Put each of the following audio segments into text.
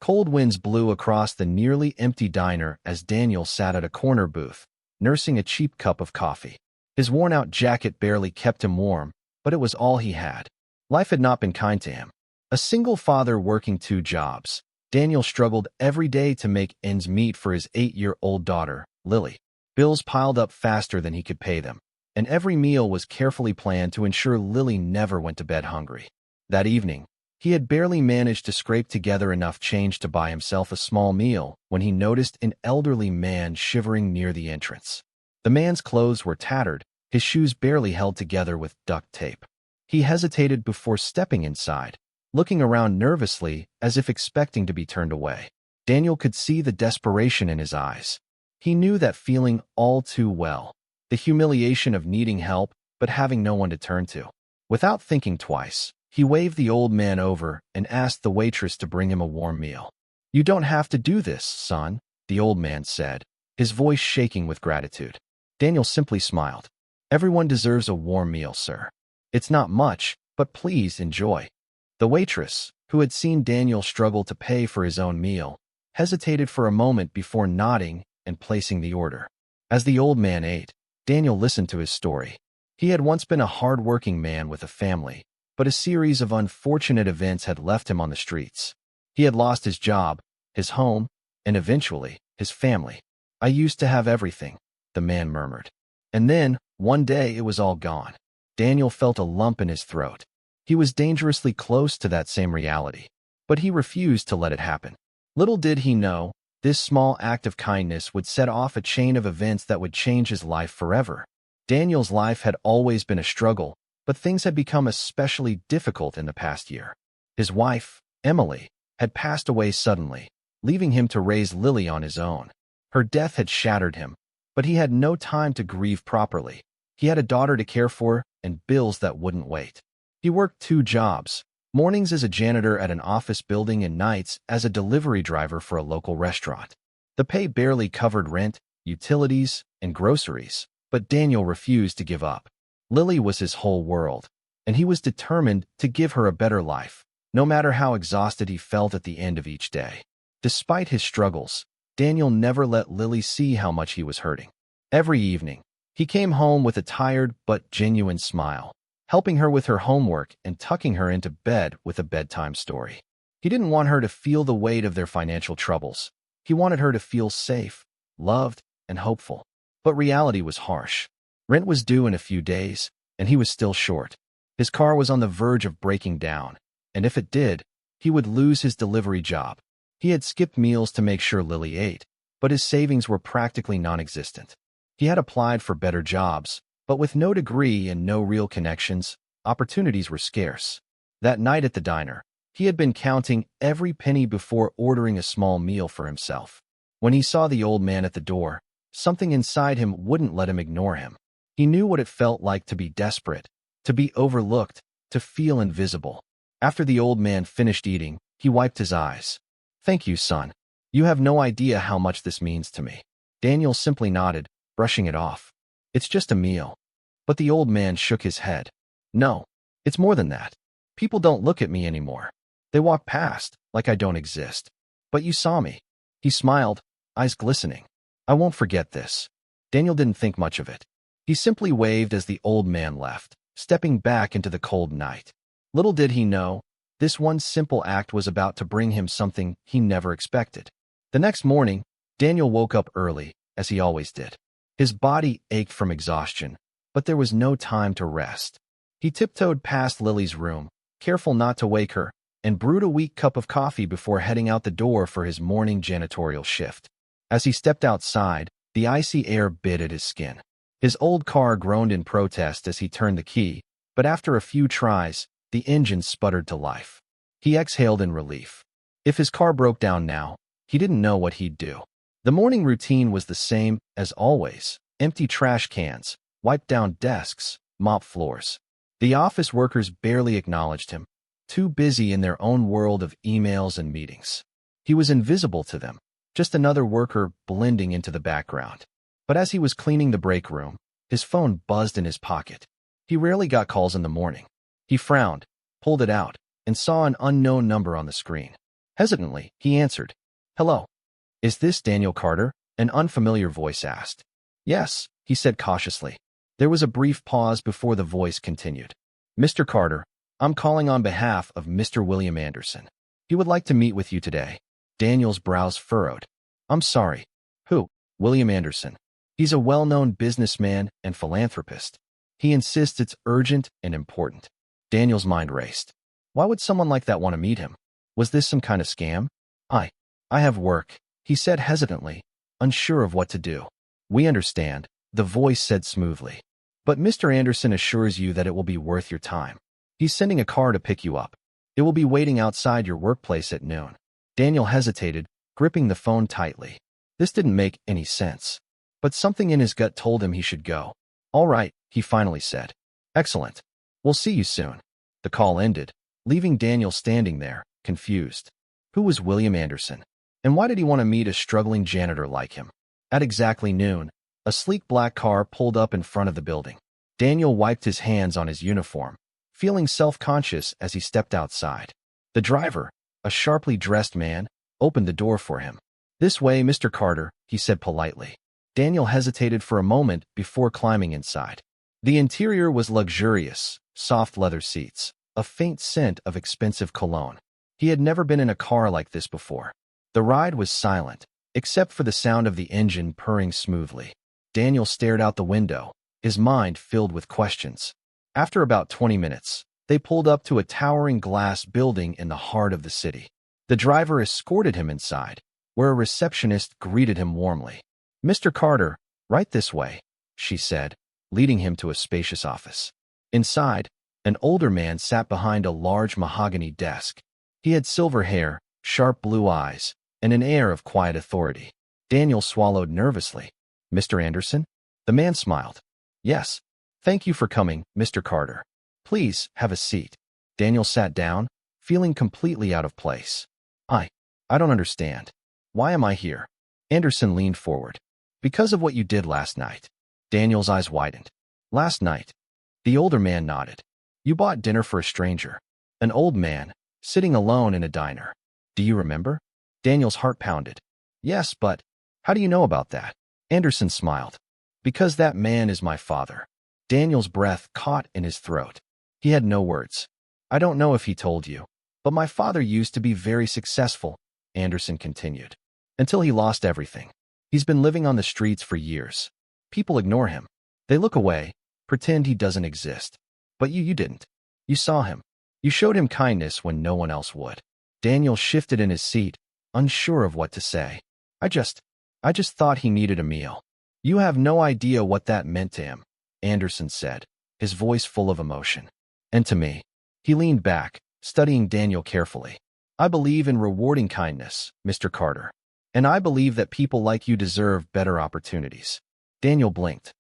Cold winds blew across the nearly empty diner as Daniel sat at a corner booth, nursing a cheap cup of coffee. His worn-out jacket barely kept him warm, but it was all he had. Life had not been kind to him. A single father working 2 jobs, Daniel struggled every day to make ends meet for his 8-year-old daughter, Lily. Bills piled up faster than he could pay them, and every meal was carefully planned to ensure Lily never went to bed hungry. That evening, he had barely managed to scrape together enough change to buy himself a small meal when he noticed an elderly man shivering near the entrance. The man's clothes were tattered, his shoes barely held together with duct tape. He hesitated before stepping inside, looking around nervously as if expecting to be turned away. Daniel could see the desperation in his eyes. He knew that feeling all too well, the humiliation of needing help but having no one to turn to. Without thinking twice, he waved the old man over and asked the waitress to bring him a warm meal. "You don't have to do this, son," the old man said, his voice shaking with gratitude. Daniel simply smiled. "Everyone deserves a warm meal, sir. It's not much, but please enjoy." The waitress, who had seen Daniel struggle to pay for his own meal, hesitated for a moment before nodding and placing the order. As the old man ate, Daniel listened to his story. He had once been a hard-working man with a family, but a series of unfortunate events had left him on the streets. He had lost his job, his home, and eventually, his family. "I used to have everything," the man murmured. And then, one day, it was all gone. Daniel felt a lump in his throat. He was dangerously close to that same reality, but he refused to let it happen. Little did he know, this small act of kindness would set off a chain of events that would change his life forever. Daniel's life had always been a struggle, but things had become especially difficult in the past year. His wife, Emily, had passed away suddenly, leaving him to raise Lily on his own. Her death had shattered him, but he had no time to grieve properly. He had a daughter to care for and bills that wouldn't wait. He worked 2 jobs, mornings as a janitor at an office building and nights as a delivery driver for a local restaurant. The pay barely covered rent, utilities, and groceries, but Daniel refused to give up. Lily was his whole world, and he was determined to give her a better life, no matter how exhausted he felt at the end of each day. Despite his struggles, Daniel never let Lily see how much he was hurting. Every evening, he came home with a tired but genuine smile, helping her with her homework and tucking her into bed with a bedtime story. He didn't want her to feel the weight of their financial troubles. He wanted her to feel safe, loved, and hopeful. But reality was harsh. Rent was due in a few days, and he was still short. His car was on the verge of breaking down, and if it did, he would lose his delivery job. He had skipped meals to make sure Lily ate, but his savings were practically non-existent. He had applied for better jobs, but with no degree and no real connections, opportunities were scarce. That night at the diner, he had been counting every penny before ordering a small meal for himself. When he saw the old man at the door, something inside him wouldn't let him ignore him. He knew what it felt like to be desperate, to be overlooked, to feel invisible. After the old man finished eating, he wiped his eyes. "Thank you, son. You have no idea how much this means to me." Daniel simply nodded, brushing it off. "It's just a meal." But the old man shook his head. "No, it's more than that. People don't look at me anymore. They walk past, like I don't exist. But you saw me." He smiled, eyes glistening. "I won't forget this." Daniel didn't think much of it. He simply waved as the old man left, stepping back into the cold night. Little did he know, this one simple act was about to bring him something he never expected. The next morning, Daniel woke up early, as he always did. His body ached from exhaustion, but there was no time to rest. He tiptoed past Lily's room, careful not to wake her, and brewed a weak cup of coffee before heading out the door for his morning janitorial shift. As he stepped outside, the icy air bit at his skin. His old car groaned in protest as he turned the key, but after a few tries, the engine sputtered to life. He exhaled in relief. If his car broke down now, he didn't know what he'd do. The morning routine was the same as always: empty trash cans, wipe down desks, mop floors. The office workers barely acknowledged him, too busy in their own world of emails and meetings. He was invisible to them, just another worker blending into the background. But as he was cleaning the break room, his phone buzzed in his pocket. He rarely got calls in the morning. He frowned, pulled it out, and saw an unknown number on the screen. Hesitantly, he answered, "Hello. Is this Daniel Carter?" An unfamiliar voice asked. "Yes," he said cautiously. There was a brief pause before the voice continued. "Mr. Carter, I'm calling on behalf of Mr. William Anderson. He would like to meet with you today." Daniel's brows furrowed. "I'm sorry. Who?" "William Anderson. He's a well-known businessman and philanthropist. He insists it's urgent and important." Daniel's mind raced. Why would someone like that want to meet him? Was this some kind of scam? I have work," he said hesitantly, unsure of what to do. "We understand," the voice said smoothly. "But Mr. Anderson assures you that it will be worth your time. He's sending a car to pick you up. It will be waiting outside your workplace at noon." Daniel hesitated, gripping the phone tightly. This didn't make any sense. But something in his gut told him he should go. "All right," he finally said. "Excellent. We'll see you soon." The call ended, leaving Daniel standing there, confused. Who was William Anderson? And why did he want to meet a struggling janitor like him? At exactly noon, a sleek black car pulled up in front of the building. Daniel wiped his hands on his uniform, feeling self-conscious as he stepped outside. The driver, a sharply dressed man, opened the door for him. "This way, Mr. Carter," he said politely. Daniel hesitated for a moment before climbing inside. The interior was luxurious, soft leather seats, a faint scent of expensive cologne. He had never been in a car like this before. The ride was silent, except for the sound of the engine purring smoothly. Daniel stared out the window, his mind filled with questions. After about 20 minutes, they pulled up to a towering glass building in the heart of the city. The driver escorted him inside, where a receptionist greeted him warmly. "Mr. Carter, right this way," she said, leading him to a spacious office. Inside, an older man sat behind a large mahogany desk. He had silver hair, sharp blue eyes, and an air of quiet authority. Daniel swallowed nervously. "Mr. Anderson?" The man smiled. "Yes. Thank you for coming, Mr. Carter. Please, have a seat." Daniel sat down, feeling completely out of place. I don't understand. Why am I here?" Anderson leaned forward. "Because of what you did last night." Daniel's eyes widened. "Last night?" The older man nodded. "You bought dinner for a stranger. An old man, sitting alone in a diner. Do you remember?" Daniel's heart pounded. "Yes, but how do you know about that?" Anderson smiled. "Because that man is my father." Daniel's breath caught in his throat. He had no words. "I don't know if he told you, but my father used to be very successful," Anderson continued, "until he lost everything. He's been living on the streets for years. People ignore him. They look away, pretend he doesn't exist. But you didn't. You saw him. You showed him kindness when no one else would." Daniel shifted in his seat, unsure of what to say. I just thought he needed a meal." "You have no idea what that meant to him," Anderson said, his voice full of emotion. "And to me." He leaned back, studying Daniel carefully. "I believe in rewarding kindness, Mr. Carter. And I believe that people like you deserve better opportunities." Daniel blinked.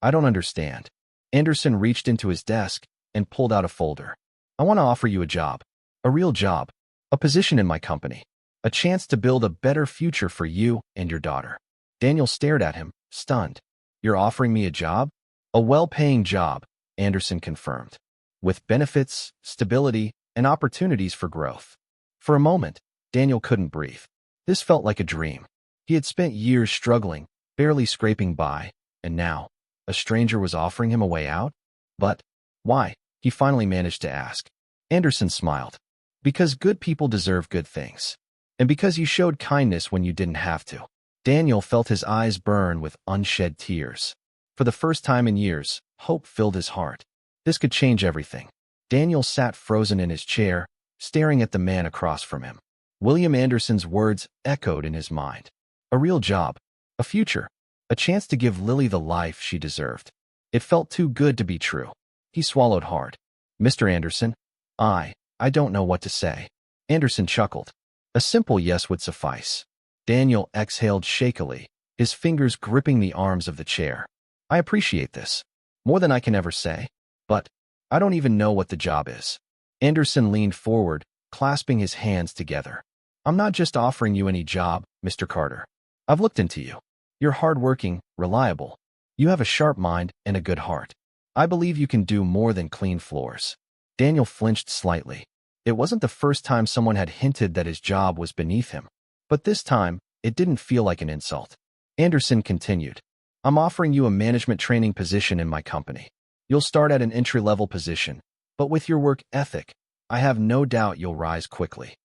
I don't understand." Anderson reached into his desk and pulled out a folder. "I want to offer you a job. A real job. A position in my company. A chance to build a better future for you and your daughter." Daniel stared at him, stunned. "You're offering me a job?" "A well-paying job," Anderson confirmed. "With benefits, stability, and opportunities for growth." For a moment, Daniel couldn't breathe. This felt like a dream. He had spent years struggling, barely scraping by, and now, a stranger was offering him a way out? But why? He finally managed to ask. Anderson smiled. "Because good people deserve good things. And because you showed kindness when you didn't have to." Daniel felt his eyes burn with unshed tears. For the first time in years, hope filled his heart. This could change everything. Daniel sat frozen in his chair, staring at the man across from him. William Anderson's words echoed in his mind. A real job, a future, a chance to give Lily the life she deserved. It felt too good to be true. He swallowed hard. "Mr. Anderson, I don't know what to say." Anderson chuckled. A simple yes would suffice. Daniel exhaled shakily, his fingers gripping the arms of the chair. "I appreciate this. More than I can ever say. But I don't even know what the job is." Anderson leaned forward, clasping his hands together. "I'm not just offering you any job, Mr. Carter. I've looked into you. You're hardworking, reliable. You have a sharp mind and a good heart. I believe you can do more than clean floors." Daniel flinched slightly. It wasn't the first time someone had hinted that his job was beneath him. But this time, it didn't feel like an insult. Anderson continued, I'm offering you a management training position in my company. You'll start at an entry-level position, but with your work ethic, I have no doubt you'll rise quickly.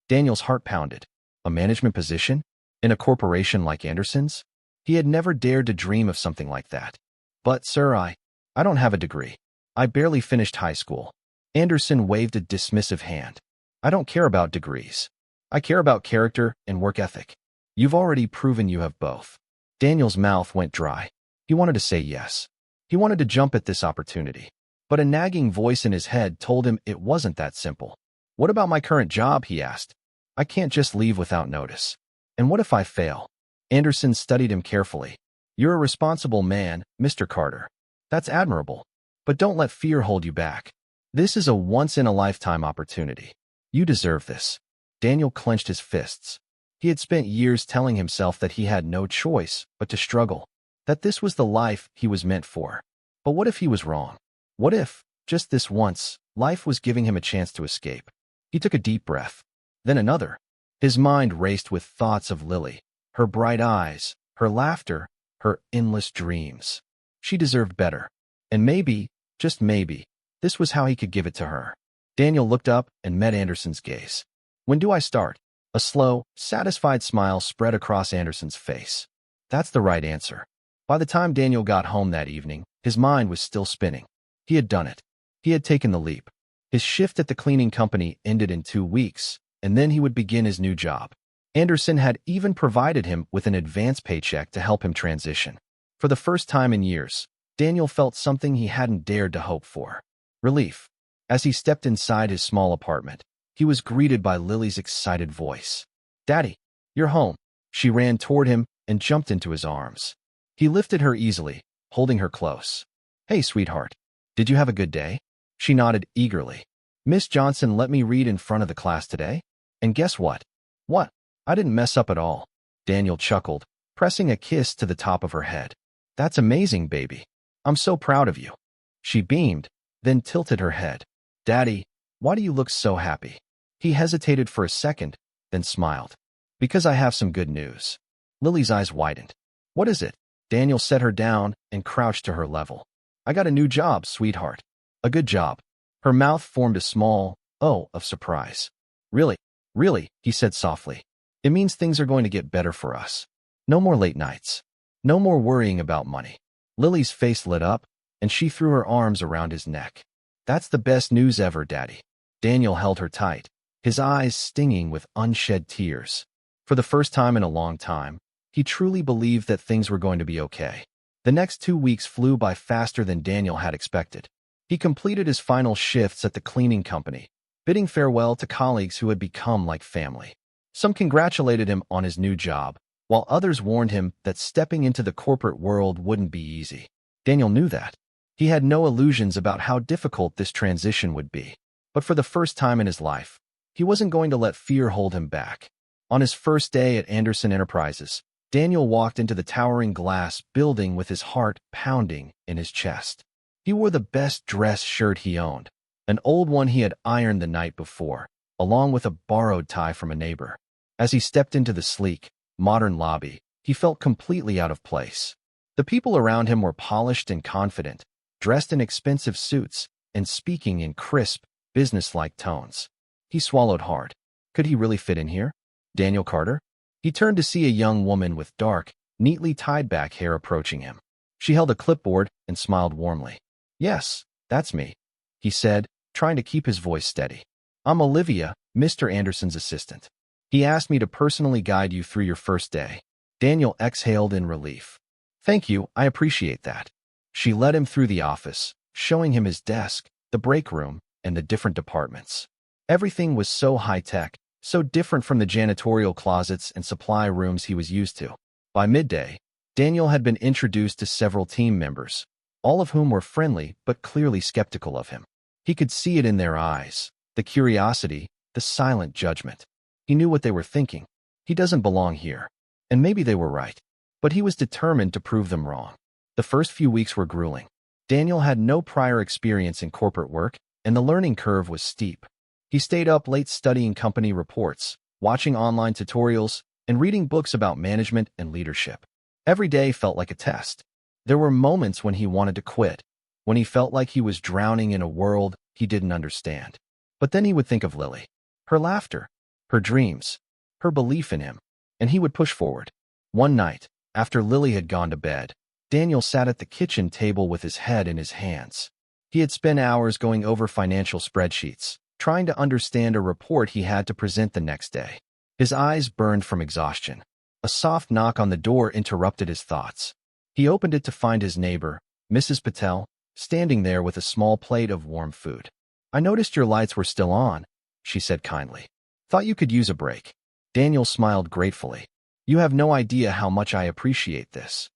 Daniel's heart pounded. A management position? In a corporation like Anderson's? He had never dared to dream of something like that. But, sir, I don't have a degree. I barely finished high school. Anderson waved a dismissive hand. I don't care about degrees. I care about character and work ethic. You've already proven you have both. Daniel's mouth went dry. He wanted to say yes. He wanted to jump at this opportunity. But a nagging voice in his head told him it wasn't that simple. What about my current job, he asked. I can't just leave without notice. And what if I fail? Anderson studied him carefully. You're a responsible man, Mr. Carter. That's admirable. But don't let fear hold you back. This is a once-in-a-lifetime opportunity. You deserve this. Daniel clenched his fists. He had spent years telling himself that he had no choice but to struggle, that this was the life he was meant for. But what if he was wrong? What if, just this once, life was giving him a chance to escape? He took a deep breath, then another. His mind raced with thoughts of Lily, her bright eyes, her laughter, her endless dreams. She deserved better. And maybe, just maybe, this was how he could give it to her. Daniel looked up and met Anderson's gaze. When do I start? A slow, satisfied smile spread across Anderson's face. That's the right answer. By the time Daniel got home that evening, his mind was still spinning. He had done it. He had taken the leap. His shift at the cleaning company ended in 2 weeks, and then he would begin his new job. Anderson had even provided him with an advance paycheck to help him transition. For the first time in years, Daniel felt something he hadn't dared to hope for. Relief. As he stepped inside his small apartment, he was greeted by Lily's excited voice. Daddy, you're home. She ran toward him and jumped into his arms. He lifted her easily, holding her close. Hey, sweetheart. Did you have a good day? She nodded eagerly. Miss Johnson let me read in front of the class today. And guess what? What? I didn't mess up at all. Daniel chuckled, pressing a kiss to the top of her head. That's amazing, baby. I'm so proud of you. She beamed, then tilted her head. Daddy, why do you look so happy? He hesitated for a second, then smiled. Because I have some good news. Lily's eyes widened. What is it? Daniel set her down and crouched to her level. I got a new job, sweetheart. A good job. Her mouth formed a small O of surprise. Really, he said softly. It means things are going to get better for us. No more late nights. No more worrying about money. Lily's face lit up, and she threw her arms around his neck. That's the best news ever, Daddy. Daniel held her tight, his eyes stinging with unshed tears. For the first time in a long time, he truly believed that things were going to be okay. The next 2 weeks flew by faster than Daniel had expected. He completed his final shifts at the cleaning company, bidding farewell to colleagues who had become like family. Some congratulated him on his new job, while others warned him that stepping into the corporate world wouldn't be easy. Daniel knew that. He had no illusions about how difficult this transition would be. But for the first time in his life, he wasn't going to let fear hold him back. On his first day at Anderson Enterprises, Daniel walked into the towering glass building with his heart pounding in his chest. He wore the best dress shirt he owned, an old one he had ironed the night before, along with a borrowed tie from a neighbor. As he stepped into the sleek, modern lobby, he felt completely out of place. The people around him were polished and confident, dressed in expensive suits, and speaking in crisp, businesslike tones. He swallowed hard. Could he really fit in here? Daniel Carter? He turned to see a young woman with dark, neatly tied-back hair approaching him. She held a clipboard and smiled warmly. Yes, that's me, he said, trying to keep his voice steady. I'm Olivia, Mr. Anderson's assistant. He asked me to personally guide you through your first day. Daniel exhaled in relief. Thank you, I appreciate that. She led him through the office, showing him his desk, the break room, and the different departments. Everything was so high-tech, so different from the janitorial closets and supply rooms he was used to. By midday, Daniel had been introduced to several team members, all of whom were friendly but clearly skeptical of him. He could see it in their eyes, the curiosity, the silent judgment. He knew what they were thinking. He doesn't belong here. And maybe they were right. But he was determined to prove them wrong. The first few weeks were grueling. Daniel had no prior experience in corporate work, and the learning curve was steep. He stayed up late studying company reports, watching online tutorials, and reading books about management and leadership. Every day felt like a test. There were moments when he wanted to quit, when he felt like he was drowning in a world he didn't understand. But then he would think of Lily, her laughter, her dreams, her belief in him, and he would push forward. One night, after Lily had gone to bed, Daniel sat at the kitchen table with his head in his hands. He had spent hours going over financial spreadsheets, trying to understand a report he had to present the next day. His eyes burned from exhaustion. A soft knock on the door interrupted his thoughts. He opened it to find his neighbor, Mrs. Patel, standing there with a small plate of warm food. "I noticed your lights were still on," she said kindly. "Thought you could use a break." Daniel smiled gratefully. "You have no idea how much I appreciate this."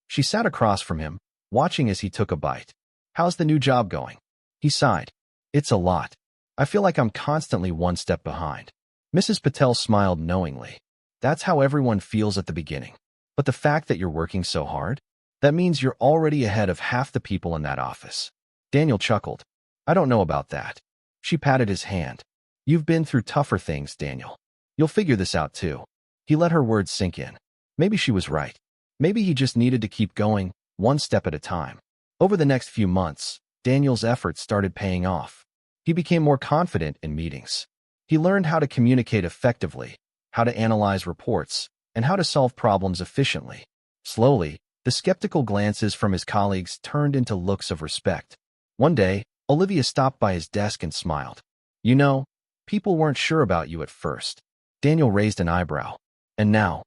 She sat across from him, watching as he took a bite. "How's the new job going?" He sighed. "It's a lot. I feel like I'm constantly one step behind." Mrs. Patel smiled knowingly. "That's how everyone feels at the beginning. But the fact that you're working so hard, that means you're already ahead of half the people in that office." Daniel chuckled. "I don't know about that." She patted his hand. "You've been through tougher things, Daniel. You'll figure this out too." He let her words sink in. Maybe she was right. Maybe he just needed to keep going, one step at a time. Over the next few months, Daniel's efforts started paying off. He became more confident in meetings. He learned how to communicate effectively, how to analyze reports, and how to solve problems efficiently. Slowly, the skeptical glances from his colleagues turned into looks of respect. One day, Olivia stopped by his desk and smiled. "You know, people weren't sure about you at first." Daniel raised an eyebrow. "And now?"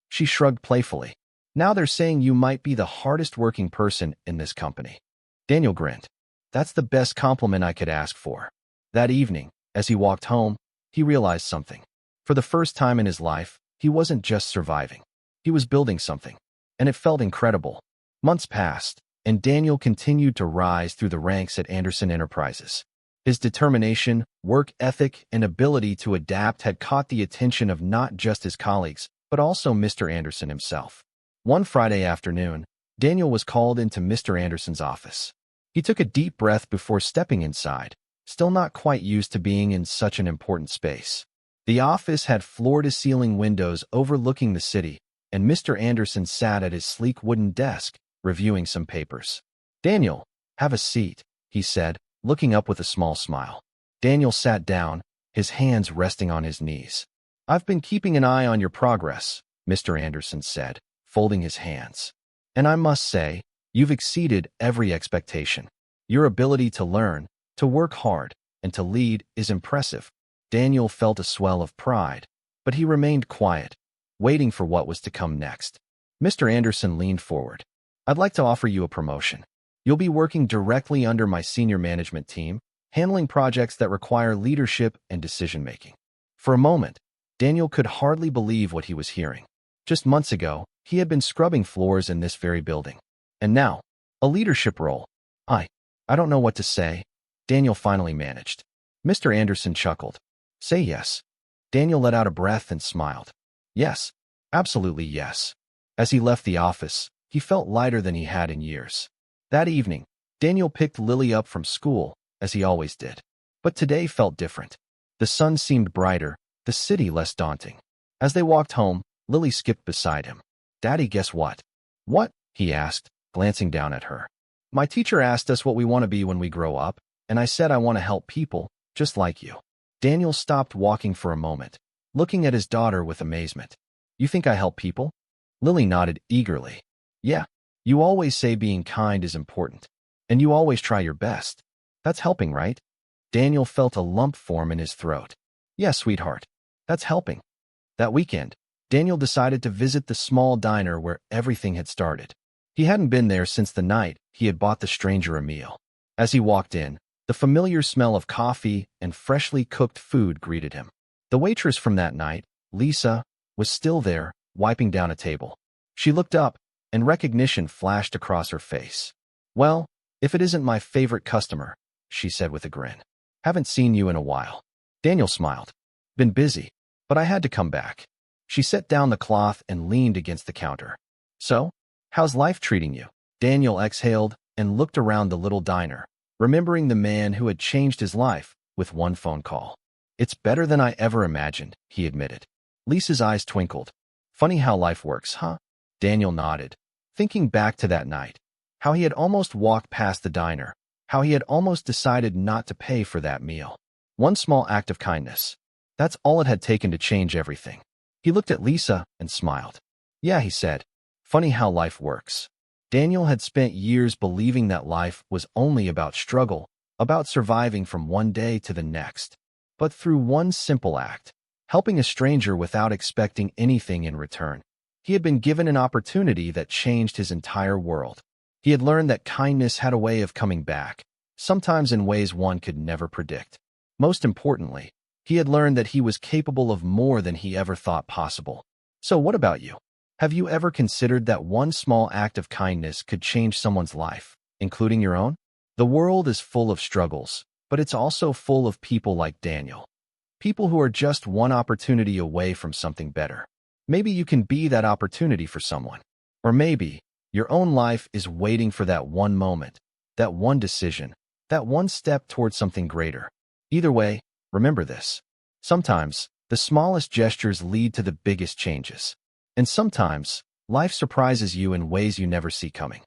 She shrugged playfully. "Now they're saying you might be the hardest working person in this company." Daniel grinned. "That's the best compliment I could ask for." That evening, as he walked home, he realized something. For the first time in his life, he wasn't just surviving. He was building something, and it felt incredible. Months passed, and Daniel continued to rise through the ranks at Anderson Enterprises. His determination, work ethic, and ability to adapt had caught the attention of not just his colleagues, but also Mr. Anderson himself. One Friday afternoon, Daniel was called into Mr. Anderson's office. He took a deep breath before stepping inside, still not quite used to being in such an important space. The office had floor-to-ceiling windows overlooking the city, and Mr. Anderson sat at his sleek wooden desk, reviewing some papers. "Daniel, have a seat," he said, looking up with a small smile. Daniel sat down, his hands resting on his knees. "I've been keeping an eye on your progress," Mr. Anderson said, folding his hands. "And I must say, you've exceeded every expectation. Your ability to learn, to work hard, and to lead is impressive." Daniel felt a swell of pride, but he remained quiet, waiting for what was to come next. Mr. Anderson leaned forward. "I'd like to offer you a promotion. You'll be working directly under my senior management team, handling projects that require leadership and decision-making." For a moment, Daniel could hardly believe what he was hearing. Just months ago, he had been scrubbing floors in this very building. And now, a leadership role. I don't know what to say," Daniel finally managed. Mr. Anderson chuckled. "Say yes." Daniel let out a breath and smiled. "Yes, absolutely yes." As he left the office, he felt lighter than he had in years. That evening, Daniel picked Lily up from school, as he always did. But today felt different. The sun seemed brighter, the city less daunting. As they walked home, Lily skipped beside him. "Daddy, guess what?" "What?" he asked, glancing down at her. "My teacher asked us what we want to be when we grow up, and I said I want to help people, just like you." Daniel stopped walking for a moment, looking at his daughter with amazement. "You think I help people?" Lily nodded eagerly. "Yeah, you always say being kind is important, and you always try your best. That's helping, right?" Daniel felt a lump form in his throat. "Yes, sweetheart, that's helping." That weekend, Daniel decided to visit the small diner where everything had started. He hadn't been there since the night he had bought the stranger a meal. As he walked in, the familiar smell of coffee and freshly cooked food greeted him. The waitress from that night, Lisa, was still there, wiping down a table. She looked up, and recognition flashed across her face. "Well, if it isn't my favorite customer," she said with a grin. "Haven't seen you in a while." Daniel smiled. "Been busy, but I had to come back." She set down the cloth and leaned against the counter. "So, how's life treating you?" Daniel exhaled and looked around the little diner, remembering the man who had changed his life with one phone call. It's better than I ever imagined, he admitted. Lisa's eyes twinkled. Funny how life works, huh? Daniel nodded, thinking back to that night. How he had almost walked past the diner. How he had almost decided not to pay for that meal. One small act of kindness. That's all it had taken to change everything. He looked at Lisa and smiled. Yeah, he said. Funny how life works. Daniel had spent years believing that life was only about struggle, about surviving from one day to the next. But through one simple act, helping a stranger without expecting anything in return, he had been given an opportunity that changed his entire world. He had learned that kindness had a way of coming back, sometimes in ways one could never predict. Most importantly, he had learned that he was capable of more than he ever thought possible. So what about you? Have you ever considered that one small act of kindness could change someone's life, including your own? The world is full of struggles, but it's also full of people like Daniel. People who are just one opportunity away from something better. Maybe you can be that opportunity for someone. Or maybe your own life is waiting for that one moment, that one decision, that one step towards something greater. Either way, remember this. Sometimes, the smallest gestures lead to the biggest changes. And sometimes, life surprises you in ways you never see coming.